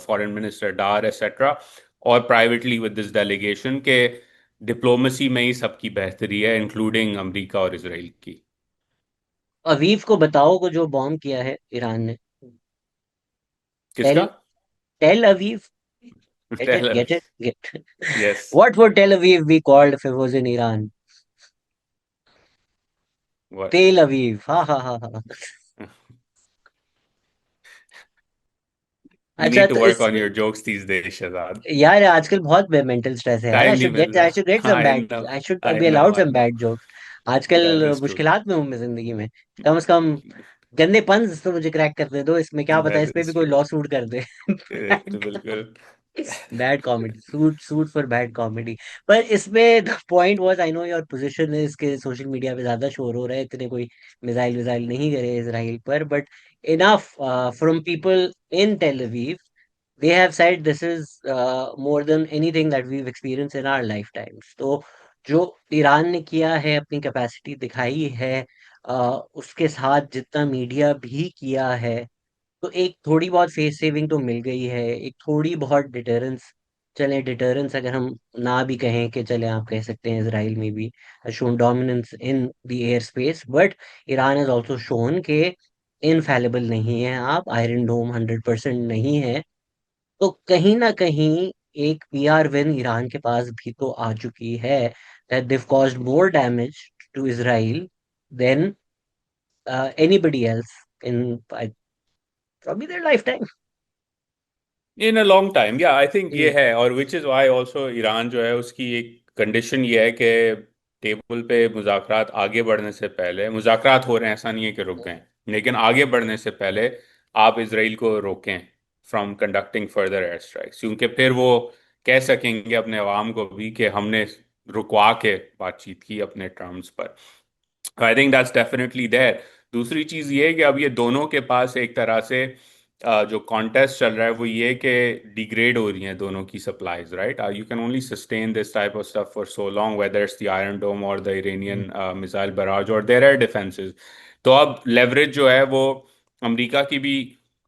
फॉरेन मिनिस्टर डार एसेट्रा, और प्राइवेटली विद दिस डेलीगेशन, के डिप्लोमेसी में ही सबकी बेहतरी है, इंक्लूडिंग अमेरिका और इसराइल की।
अवीव को बताओ को जो बॉम्ब किया है ईरान ने। टेल
किसका?
Tel Aviv. Get it,
Tel.
Get it, get.
Yes.
What would Tel Aviv be called if it was in Iran?
What?
Tel Aviv, हा हा हा हा।
यू
अच्छा
नीड टू
तो
वर्क
इस,
on your jokes these days Shahzad.
यार आजकल बहुत मेंटल स्ट्रेस है यार।
टाइम नहीं मिल
आई शुड गेट
रहा।
Some
I
bad,
no.
I should
I
be
no.
Allowed
I
some
no.
Bad jokes. आजकल
दैट इज ट्रू।
मुश्किलात में हूँ मैं जिंदगी में, कम से कम गंदे पंज तो मुझे क्रैक करने दो, इसमें क्या पता इस
दैट
पे भी
इज
कोई लॉ सूट कर दे।
बिल्कुल।
Bad comedy, suit suit for bad comedy. पर इसमें the point was, I know your position है, इसके सोशल मीडिया पे ज्यादा शोर हो रहा है, इतने कोई मिसाइल विसाइल नहीं करे इसराइल पर, but enough from people in Tel Aviv, they have said this is more than anything that we've experienced in our lifetimes. तो जो ईरान ने किया है, अपनी कैपेसिटी दिखाई है, उसके साथ जितना मीडिया भी किया है, तो एक थोड़ी बहुत फेस सेविंग तो मिल गई है, एक थोड़ी बहुत डिटरेंस। चले डिटरेंस अगर हम ना भी कहें, कि चले आप कह सकते हैं इसराइल में भी shown dominance in the air space, but Iran has also shown के इनफैलिबल नहीं है आप, आयरन डोम 100% नहीं है। तो कहीं ना कहीं एक पीआर विन ईरान के पास भी तो आ चुकी है, that they've caused more damage to Israel than anybody else in probably their lifetime.
In a long time, या आई थिंक ये
जी।
है, और which is why also Iran जो है उसकी एक कंडीशन ये है कि टेबल पे मुज़ाकरात आगे बढ़ने से पहले, मुज़ाकरात हो रहे हैं ऐसा नहीं है कि रुक गए, लेकिन आगे बढ़ने से पहले आप इसराइल को रोकें from conducting further air strikes, क्योंकि फिर वो कह सकेंगे अपने अवाम को भी कि हमने रुकवा के बातचीत की अपने टर्म्स पर। I think that's definitely there. दूसरी चीज ये है कि अब ये दोनों के पास एक तरह से जो कॉन्टेस्ट चल रहा है वो ये कि डिग्रेड हो रही हैं दोनों की supplies, right? You can only sustain this type of stuff for so long, whether it's the iron dome और द इरानियन मिसाइल बराज और देयर एयर डिफेंसेस। तो अब लेवरेज जो है वो अमेरिका की भी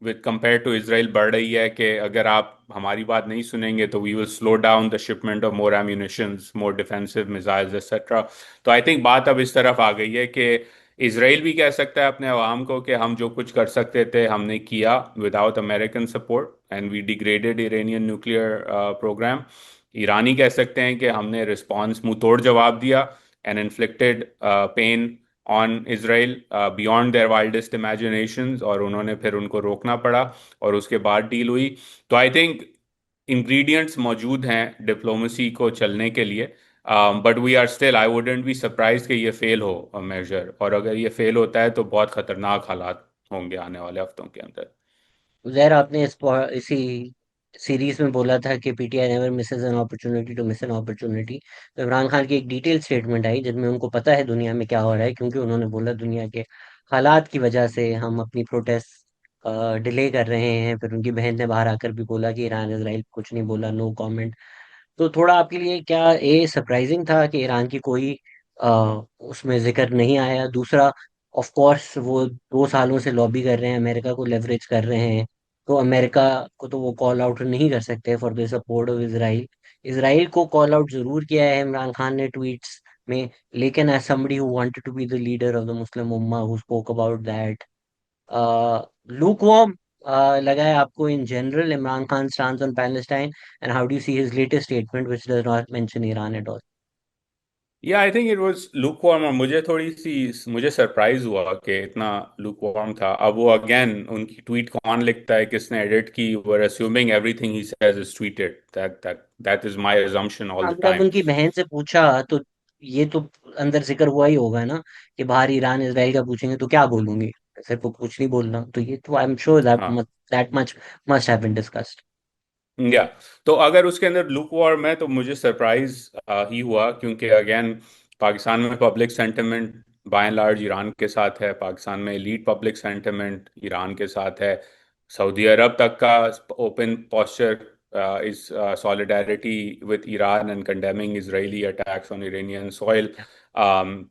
विद कंपेयर टू इसराइल बढ़ रही है कि अगर आप हमारी बात नहीं सुनेंगे तो we will slow down the shipment of more ammunitions, more defensive missiles etcetera. तो आई थिंक बात अब इस तरफ आ गई है कि इसराइल भी कह सकता है अपने अवाम को कि हम जो कुछ कर सकते थे हमने किया without American support and we degraded Iranian nuclear programme. ईरानी कह सकते हैं कि हमने रिस्पॉन्स मुंह तोड़ जवाब दिया and inflicted pain on Israel beyond their wildest imaginations, और उन्होंने फिर उनको रोकना पड़ा और उसके बाद डील हुई। तो आई थिंक इंग्रेडिएंट्स मौजूद हैं डिप्लोमेसी को चलने के लिए, but we are still, I wouldn't be surprise कि ये फेल हो मेजर, और अगर ये फेल होता है तो बहुत खतरनाक हालात होंगे आने वाले हफ्तों के अंदर।
जहर, आपने इसी सीरीज में बोला था कि PTI never misses an opportunity to miss an opportunity. तो इमरान खान की एक डिटेल स्टेटमेंट आई जिनमें उनको पता है दुनिया में क्या हो रहा है, क्योंकि उन्होंने बोला दुनिया के हालात की वजह से हम अपनी प्रोटेस्ट डिले कर रहे हैं। फिर उनकी बहन ने बाहर आकर भी बोला कि ईरान इसराइल कुछ नहीं बोला, नो कमेंट। तो थोड़ा आपके लिए क्या ये सरप्राइजिंग था कि ईरान की कोई अ, उसमें जिक्र नहीं आया? दूसरा, ऑफ कोर्स वो 2 सालों से लॉबी कर रहे हैं, अमेरिका को लेवरेज कर रहे हैं, तो अमेरिका को तो वो कॉल आउट नहीं कर सकते for the support of Israel. Israel को कॉल आउट जरूर किया है इमरान खान ने ट्वीट्स में, लेकिन as somebody who wanted to be the leader of the Muslim उम्मा who spoke about that, lukewarm लगा है आपको in general Imran Khan's stance on Palestine, and how do you see his latest statement which does not mention Iran at all?
या I think it was look warm, और मुझे सरप्राइज हुआ कि इतना लूक वार्म था। अब वो अगेन उनकी ट्वीट कौन लिखता है, किसने एडिट की, were assuming everything he says is tweeted, that is my assumption all the
अगर आप
टाइम।
उनकी बहन से पूछा तो ये तो अंदर जिक्र हुआ ही होगा ना, कि बाहर ईरान इसराइल का पूछेंगे तो क्या बोलूंगी, सिर्फ कुछ नहीं बोलना, तो ये तो आई एम श्योर
हाँ,
that much must have been discussed.
या तो अगर उसके अंदर लूक वार्म है तो मुझे सरप्राइज ही हुआ, क्योंकि अगेन पाकिस्तान में public sentiment by and large Iran के साथ है, पाकिस्तान में लीड पब्लिक सेंटिमेंट ईरान के साथ है। सऊदी अरब तक का open posture is solidarity with Iran and condemning Israeli attacks on Iranian soil.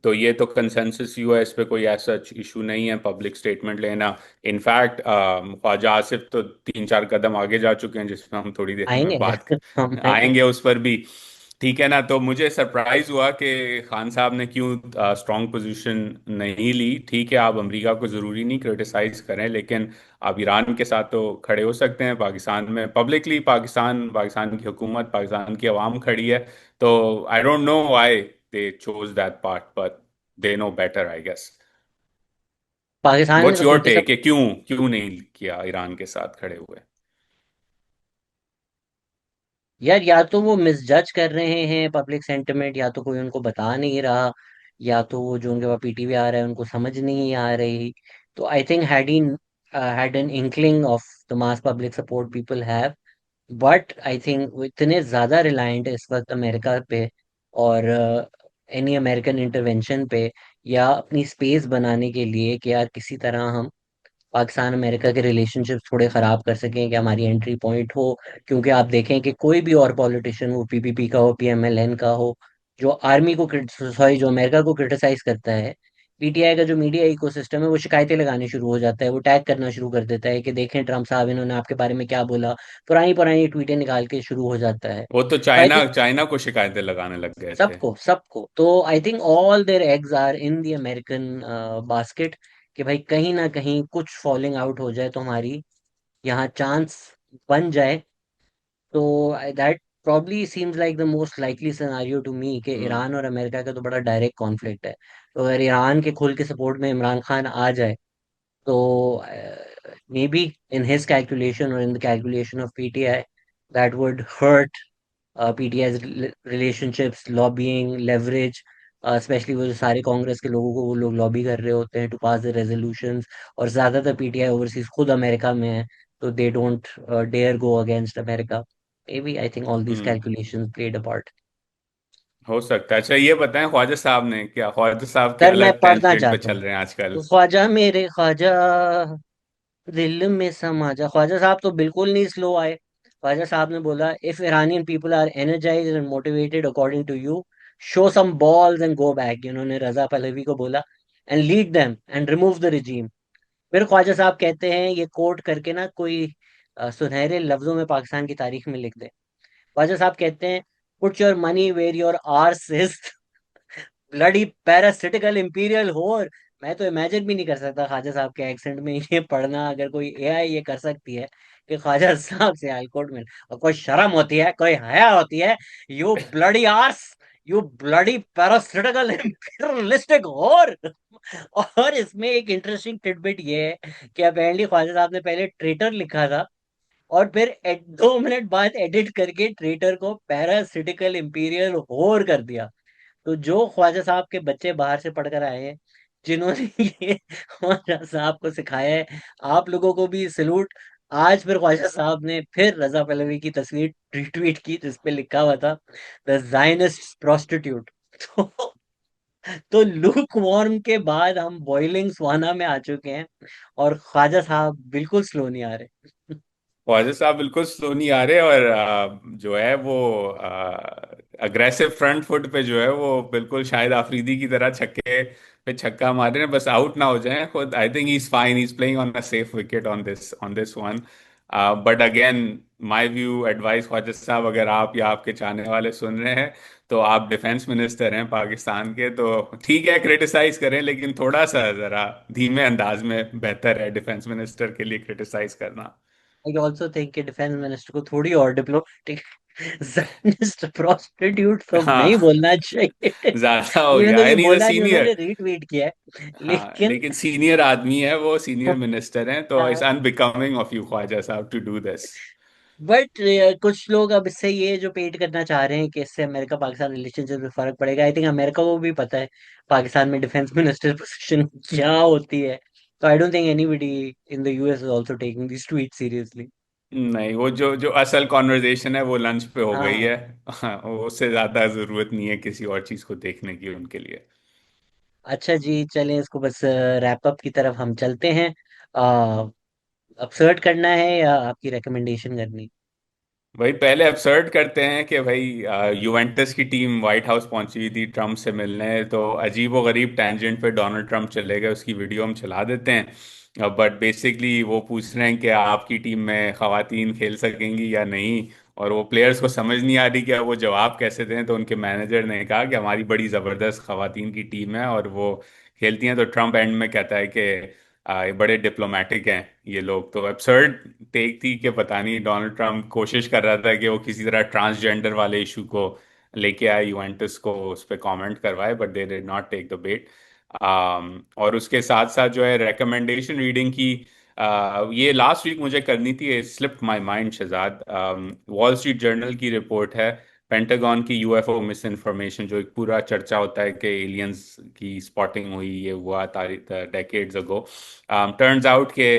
तो ये तो कंसेंसस हुआ है, इस पे कोई ऐसा इशू नहीं है पब्लिक स्टेटमेंट लेना। इनफैक्ट ख्वाजा आसिफ तो 3-4 कदम आगे जा चुके हैं, जिसमें हम थोड़ी देर में
आएंगे।
बात
हम आएंगे।
आएंगे उस पर भी। ठीक है ना? तो मुझे सरप्राइज हुआ कि खान साहब ने क्यों स्ट्रॉन्ग पोजीशन नहीं ली। ठीक है, आप अमेरिका को ज़रूरी नहीं क्रिटिसाइज करें, लेकिन आप ईरान के साथ तो खड़े हो सकते हैं। पाकिस्तान में पब्लिकली पाकिस्तान पाकिस्तान की हुकूमत, पाकिस्तान की आवाम खड़ी है। तो I don't know why they chose that part, but they know better I guess.
Pakistan ने
व्हाट्स
तो
योर
उनके सब,
टेक कि क्यों क्यों नहीं किया ईरान के साथ खड़े हुए?
यार या तो वो मिसजज कर रहे हैं पब्लिक सेंटिमेंट, या तो कोई उनको बता नहीं रहा, या तो वो जो उनके पास पीटीवी आ रहा है उनको समझ नहीं आ रही, तो I think had an inkling of the mass public support people have, but I think वो इतने ज़्यादा रिलायंट है इस वक्त अमेरिका पे और एनी अमेरिकन इंटरवेंशन पे, या अपनी स्पेस बनाने के लिए कि यार किसी तरह हम पाकिस्तान अमेरिका के रिलेशनशिप्स थोड़े ख़राब कर सकें, कि हमारी एंट्री पॉइंट हो। क्योंकि आप देखें कि कोई भी और पॉलिटिशियन, वो पीपीपी का हो, पीएमएलएन का हो, जो आर्मी को सॉरी जो अमेरिका को क्रिटिसाइज करता है, पीटीआई का जो मीडिया इकोसिस्टम है वो शिकायतें लगानी शुरू हो जाता है, वो टैग करना शुरू कर देता है कि देखें ट्रम्प साहब इन्होंने आपके बारे में क्या बोला, पुरानी पुरानी ट्वीटें निकाल के शुरू हो जाता है।
वो तो
तो आई
चाइना
थिंक
चाइना को शिकायतें लगाने लग गए थे।
सबको तो I think all their eggs are in the American basket, कि भाई कहीं ना कहीं कुछ फॉलिंग आउट हो जाए तो हमारी यहाँ चांस बन जाए। तो that probably seems like the most likely scenario to me, कि
हम्म।
ईरान और अमेरिका का तो बड़ा डायरेक्ट कॉन्फ्लिक्ट है। तो अगर ईरान के खुल के सपोर्ट में इमरान खान आ जाए, तो may be in his calculation और in the calculation of PTI, that would hurt PTI's relationships, lobbying, leverage, especially वो जो सारे कांग्रेस के लोगों को वो लोग लॉबी कर रहे होते हैं टू पास द रेजोल्यूशंस। और ज्यादातर पीटीआई ओवरसीज खुद अमेरिका में है, तो दे डोंट डेयर गो अगेंस्ट America. Maybe I think all these
hmm.
Calculations played a part.
हो सकता है। अच्छा ये बताएं, ख्वाजा साहब ने क्या, ख्वाजा साहब के
सर मैं
अलग
पढ़ना
टेंजेंट पे
चाहता हूँ।
चल रहे हैं आजकल।
तो ख्वाजा मेरे ख्वाजा, दिल में समा जा। ख्वाजा साहब तो बिल्कुल नहीं स्लो आए। ख्वाजा साहब ने बोला, if Iranian people are energized and motivated according to you, show some balls and go back. इन्होंने रजा पहलवी को बोला, and lead them and remove the regime. फिर ख्वाजा साहब कहते हैं, ये कोट करके ना कोई सुनहरे लफ्जों में पाकिस्तान की तारीख में लिख दे। ख्वाजा साहब कहते हैं, put your money where your arse is, bloody parasitical imperial whore. मैं तो इमेजिन भी नहीं कर सकता ख्वाजा साहब के एक्सेंट में ये पढ़ना, अगर कोई एआई ये कर सकती है, कि ख्वाजा साहब से हाईकोर्ट में, और कोई शर्म होती है, कोई हया होती है, you bloody arse, you bloody parasitical imperialistic whore. और इसमें एक इंटरेस्टिंग टिडबिट ये है कि अपेरेंटली ख्वाजा साहब ने पहले ट्रेटर लिखा था, और फिर 2 मिनट बाद एडिट करके ट्रेटर को पैरासिटिकल इंपीरियल होर कर दिया। तो जो ख्वाजा साहब के बच्चे बाहर से पढ़कर आए हैं, जिन्होंने ये ख्वाजा साहब को सिखाया है, आप लोगों को भी सलूट। आज फिर ख्वाजा साहब ने फिर रजा पहलवी की तस्वीर रिट्वीट की जिसपे लिखा हुआ था, द जायनिस्ट प्रोस्टिट्यूट। तो तो लूक वार्म के बाद हम बॉइलिंग स्वाना में आ चुके हैं, और ख्वाजा साहब बिल्कुल स्लो नहीं आ रहे।
ख्वाजा साहब बिल्कुल स्लो नहीं आ रहे, और जो है वो अग्रेसिव फ्रंट फुट पे जो है वो बिल्कुल शायद आफरीदी की तरह छक्के पे छक्का मार रहे हैं, बस आउट ना हो जाए खुद। I think he is fine, he is playing on a safe wicket on this one. But again, my view advice Khawaja sahab, अगर आप या आपके चाहने वाले सुन रहे हैं, तो आप डिफेंस मिनिस्टर हैं पाकिस्तान के, तो ठीक है क्रिटिसाइज करें, लेकिन थोड़ा सा जरा धीमे अंदाज में बेहतर है डिफेंस मिनिस्टर के लिए क्रिटिसाइज करना।
आई ऑल्सो थिंक कि डिफेंस मिनिस्टर को थोड़ी और डिप्लोमेटिक, ज़ायनिस्ट प्रोस्टिट्यूट तो नहीं
हाँ।
बोलना चाहिए।
ज्यादा हो
इवन
गया,
तो ये
एंड इज अ
बोला नहीं, उन्होंने
सीनियर।
रीट्वीट किया है,
हाँ,
लेकिन
लेकिन सीनियर आदमी है वो, सीनियर मिनिस्टर हैं, तो it's unbecoming of you Khawaja sahab to do this.
But कुछ लोग अब इससे ये जो पेट करना चाह रहे हैं कि इससे अमेरिका पाकिस्तान रिलेशनशिप में फर्क पड़ेगा। आई थिंक अमेरिका को भी पता है पाकिस्तान में डिफेंस मिनिस्टर पोजीशन क्या होती है। तो I don't think anybody in the US is also taking this tweet seriously.
नहीं, वो जो जो असल कॉन्वर्जेशन है वो लंच पे हो गई
हाँ।
है। हाँ, उससे ज्यादा जरूरत नहीं है किसी और चीज को देखने की उनके लिए।
अच्छा जी, चलें इसको बस रैप अप की तरफ हम चलते हैं। अपसर्ट करना है या आपकी रिकमेंडेशन करनी?
भाई पहले अपसर्ट करते हैं कि भाई यूवेंटस की टीम व्हाइट हाउस पहुंची हुई थी ट्रम्प से मिलने, तो अजीब व गरीब टेंजेंट पे डोनाल्ड ट्रम्प चले गए, उसकी वीडियो हम चला देते हैं। बट बेसिकली वो पूछ रहे हैं कि आपकी टीम में खवातीन खेल सकेंगी या नहीं, और वो प्लेयर्स को समझ नहीं आ रही कि अब वो जवाब कैसे दें। तो उनके मैनेजर ने कहा कि हमारी बड़ी ज़बरदस्त खवातीन की टीम है और वो खेलती हैं। तो ट्रम्प एंड में कहता है कि ये बड़े डिप्लोमेटिक हैं ये लोग। तो एब्सर्ड टेक थी कि पता नहीं डोनाल्ड ट्रम्प कोशिश कर रहा था कि वो किसी तरह ट्रांसजेंडर वाले इशू को लेके आए, यूवेंटस को उस पर कमेंट करवाए, but they did not take the bait. और उसके साथ साथ जो है रिकमेंडेशन रीडिंग की, ये लास्ट वीक मुझे करनी थी, slipped my mind Shahzad. Wall Street Journal की रिपोर्ट है, पेंटागन की यूएफओ मिस इन्फॉर्मेशन, जो एक पूरा चर्चा होता है कि एलियंस की स्पॉटिंग हुई, ये हुआ डेकेड्स अगो, टर्न्स आउट के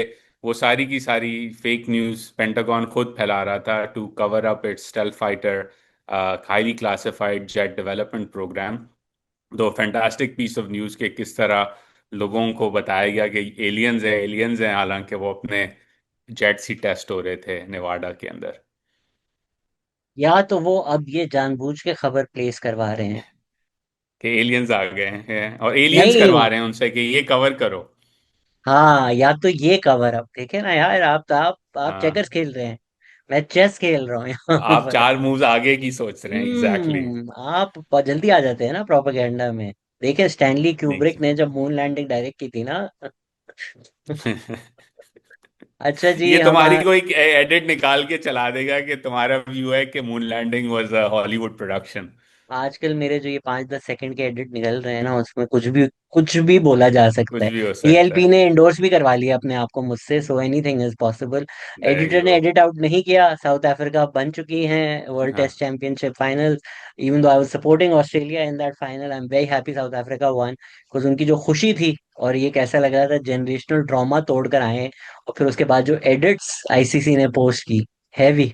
वो सारी की सारी फेक न्यूज़ पेंटागन खुद फैला रहा था to cover up its stealth fighter highly classified jet development program. दो फैंटास्टिक पीस ऑफ न्यूज़ के किस तरह लोगों को बताया गया कि एलियंस हैं, हालांकि वो अपने जेट्स ही टेस्ट हो रहे थे नेवाडा के अंदर।
या तो वो अब ये जानबूझ के खबर प्लेस करवा रहे हैं।
कि एलियंस आ गए हैं और एलियंस
नहीं।
करवा रहे हैं उनसे कि ये कवर करो।
हाँ, या तो ये कवर अप देखे ना यार, आप चेकर्स
हाँ,
खेल रहे हैं, मैं चेस खेल रहा हूँ यहाँ
आप
पर।
4 मूव्स आगे की सोच रहे हैं, एग्जैक्टली exactly।
आप जल्दी आ जाते हैं ना प्रोपेगेंडा में। देखे स्टैनली
नहीं
क्यूब्रिक ने जब मून लैंडिंग डायरेक्ट की थी ना। अच्छा जी
ये तुम्हारी
हमारा।
कोई एडिट निकाल के चला देगा कि तुम्हारा व्यू है कि moon landing was a Hollywood production.
आजकल मेरे जो ये 5-10 सेकंड के एडिट निकल रहे हैं ना, उसमें कुछ भी बोला जा सकता
कुछ
है।
भी हो सकता
पीएलपी
है।
ने इंडोर्स भी करवा लिया अपने आप को मुझसे, so anything is possible.
There
editor
you
ने
गो।
एडिट आउट नहीं किया, साउथ अफ्रीका बन चुकी हैं वर्ल्ड टेस्ट
हाँ
championship final. Even though I was supporting Australia in that final, I am very happy south Africa one, because उनकी जो खुशी थी, और ये कैसा लग रहा था, जनरेशनल ट्रॉमा तोड़ कर आए हैं। और फिर उसके बाद जो एडिट्स आईसीसी ने पोस्ट की, हैवी।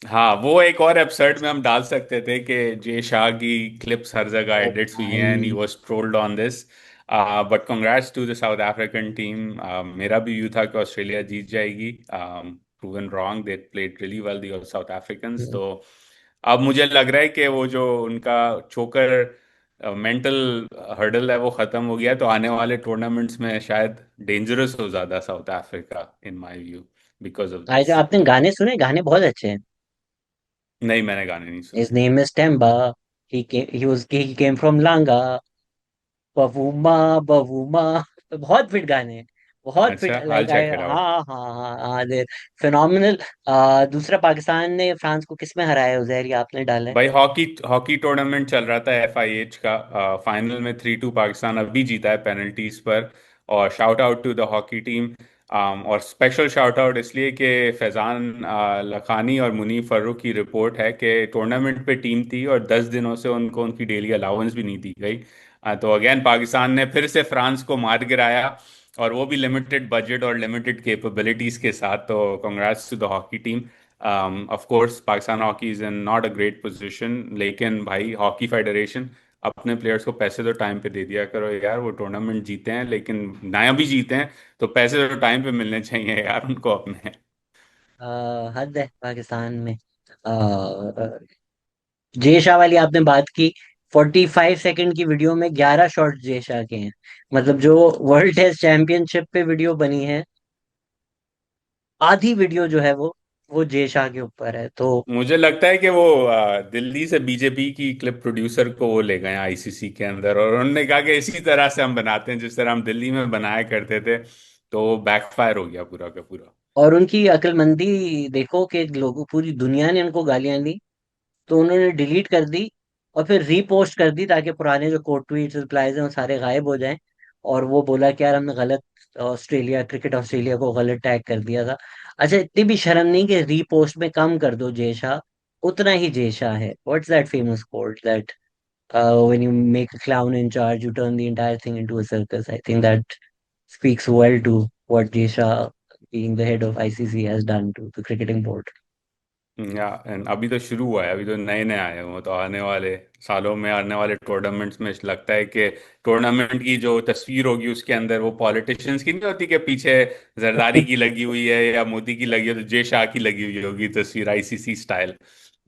हाँ, वो एक और एपिसोड में हम डाल सकते थे कि जे शाह की क्लिप्स हर जगह
ओ
एडिट्स हुई हैं एंड ही
भाई।
Was trolled on this. But congrats to the South African team. मेरा भी व्यू था कि ऑस्ट्रेलिया जीत जाएगी, proven wrong, they played really well the South Africans. तो अब मुझे लग रहा है कि वो जो उनका चोकर मेंटल हर्डल है वो खत्म हो गया है, तो आने वाले टूर्नामेंट्स में शायद डेंजरस हो ज्यादा south Africa in my view because of
आज
दिस।
आपने गाने सुने, गाने बहुत अच्छे हैं।
नहीं, मैंने गाने नहीं
His
सुने।
name is Temba. He came from Langa. Bavuma Bavuma. बहुत फिट गाने हैं, बहुत फिट,
अच्छा, I'll
like I,
check it out।
हाँ हाँ हाँ हाँ, दे फिनोमिनल। दूसरा पाकिस्तान ने फ्रांस को किस में हराया है उजैर, ये आपने डाला है।
भाई, हॉकी हॉकी टूर्नामेंट चल रहा था एफआईएच का। फाइनल में 3-2 पाकिस्तान अभी जीता है पेनल्टीज पर। और shout out to the hockey team. और स्पेशल शाउट आउट इसलिए कि फैजान लखानी और मुनीफ फर्रुख की रिपोर्ट है कि टूर्नामेंट पे टीम थी और 10 दिनों से उनको उनकी डेली अलाउंस भी नहीं दी गई। तो अगेन पाकिस्तान ने फिर से फ्रांस को मार गिराया, और वो भी लिमिटेड बजट और लिमिटेड कैपेबिलिटीज के साथ। तो congrats to the hockey team. Of course Pakistan hockey is in not a great position, लेकिन भाई हॉकी फेडरेशन अपने प्लेयर्स को पैसे तो टाइम पे दे दिया करो यार। वो टूर्नामेंट जीते हैं, लेकिन नया भी जीते हैं, तो पैसे तो टाइम पे मिलने चाहिए यार उनको अपने।
हद है पाकिस्तान में। जय शाह वाली आपने बात की, 45 सेकंड की वीडियो में 11 शॉट जय शाह के हैं। मतलब जो वर्ल्ड टेस्ट चैंपियनशिप पे वीडियो बनी है, आधी वीडियो जो है वो जय शाह के ऊपर है तो।
मुझे लगता है कि वो दिल्ली से बीजेपी की क्लिप प्रोड्यूसर को वो ले गए आईसीसी के अंदर, और उन्होंने कहा कि इसी तरह से हम बनाते हैं जिस तरह हम दिल्ली में बनाया करते थे। तो बैकफायर हो गया पूरा का पूरा।
और उनकी अक्लमंदी देखो कि लोगों, पूरी दुनिया ने उनको गालियां दी, तो उन्होंने डिलीट कर दी और फिर रीपोस्ट कर दी, ताकि पुराने जो कोट ट्वीट्स रिप्लाईज हैं वो सारे गायब हो जाएं। और वो बोला कि यार हमने गलत, ऑस्ट्रेलिया, क्रिकेट ऑस्ट्रेलिया को गलत टैग कर दिया था। अच्छा, इतनी भी शर्म नहीं कि रीपोस्ट में कम कर दो जय शाह, उतना ही जय शाह है। What's that famous quote that when you make a clown in charge U turn the entire thing into a circus. I think that speaks well to what Jay Shah, being the head of ICC, has done to the cricketing board.
या एंड अभी तो शुरू हुआ है, अभी तो नए नए आए हुए, तो आने वाले सालों में आने वाले टूर्नामेंट्स में लगता है कि टूर्नामेंट की जो तस्वीर होगी उसके अंदर वो पॉलिटिशियंस की नहीं होती कि पीछे जरदारी की लगी हुई है या मोदी की लगी है, तो जय शाह की लगी हुई होगी तस्वीर आईसीसी स्टाइल।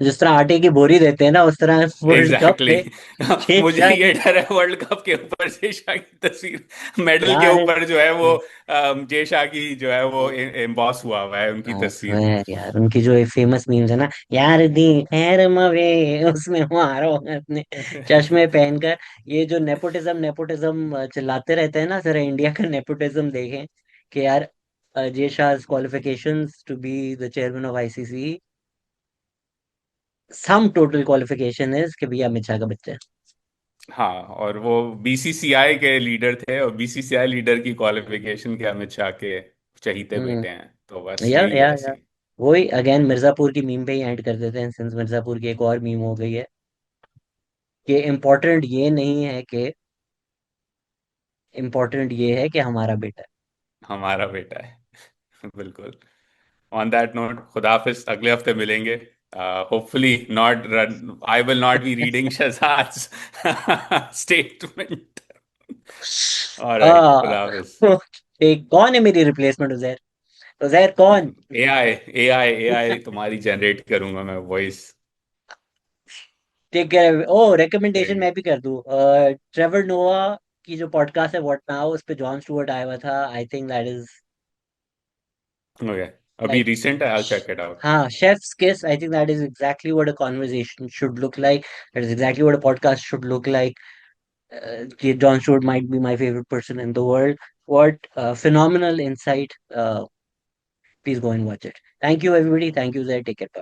जिस तरह आटे की बोरी देते हैं ना, उस तरह वर्ल्ड कप
एग्जैक्टली
पे
exactly।
जय
मुझे
शाह
ये
की।
डर है वर्ल्ड कप के ऊपर जय शाह की तस्वीर, मेडल के
यार
ऊपर जो है वो जय शाह की जो है वो एम्बॉस हुआ हुआ है उनकी
I
तस्वीर।
swear यार, उनकी जो फेमस मीम्स है ना, यार दी खैर मवे, उसमें वो आ रहा होगा अपने चश्मे पहनकर। ये जो नेपोटिज्म नेपोटिज्म चिल्लाते रहते हैं ना, सर इंडिया का नेपोटिज्म देखें कि यार, Jay Shah qualifications to be the chairman of ICC, sum total qualification is कि भैया अमित शाह का बच्चा है।
हाँ, और वो बीसीसीआई के लीडर थे, और बीसीसीआई लीडर की क्वालिफिकेशन के अमित शाह के चहीते
हम्म।
बेटे हैं, तो बस
या
यही
या
है
या
सीन।
वही अगेन मिर्जापुर की मीम पे ही एंड कर देते हैं, सिंस मिर्जापुर की एक और मीम हो गई है कि इम्पोर्टेंट ये नहीं है कि, इम्पोर्टेंट ये है कि हमारा बेटा है।
हमारा बेटा है। बिल्कुल। ऑन दैट नोट, खुदाफिज, अगले हफ्ते मिलेंगे। Hopefully not run, I will not be reading Shahzad statement. Alright,
ah,
खुदाफिज।
एक कौन है मेरी रिप्लेसमेंट उजैर? उजैर कौन?
एआई, एआई तुम्हारी जनरेट करूंगा मैं voice.
Take care. Oh recommendation
चलिए।
मैं भी कर दूं, ट्रेवर नोआ की जो पॉडकास्ट है व्हाट नाउ, उस पे जॉन स्टुअर्ट आया हुआ था। I think that is
okay, अभी
लाइक,
रिसेंट है, आई चेक इट आउट।
हाँ, शेफ्स किस, I think that is exactly what a conversation should look like, that is exactly what a podcast should look like. John Stewart might be my favorite person in the world. What phenomenal insight. Please go and watch it. Thank you, everybody. Thank you, Zay. Take care. Bye.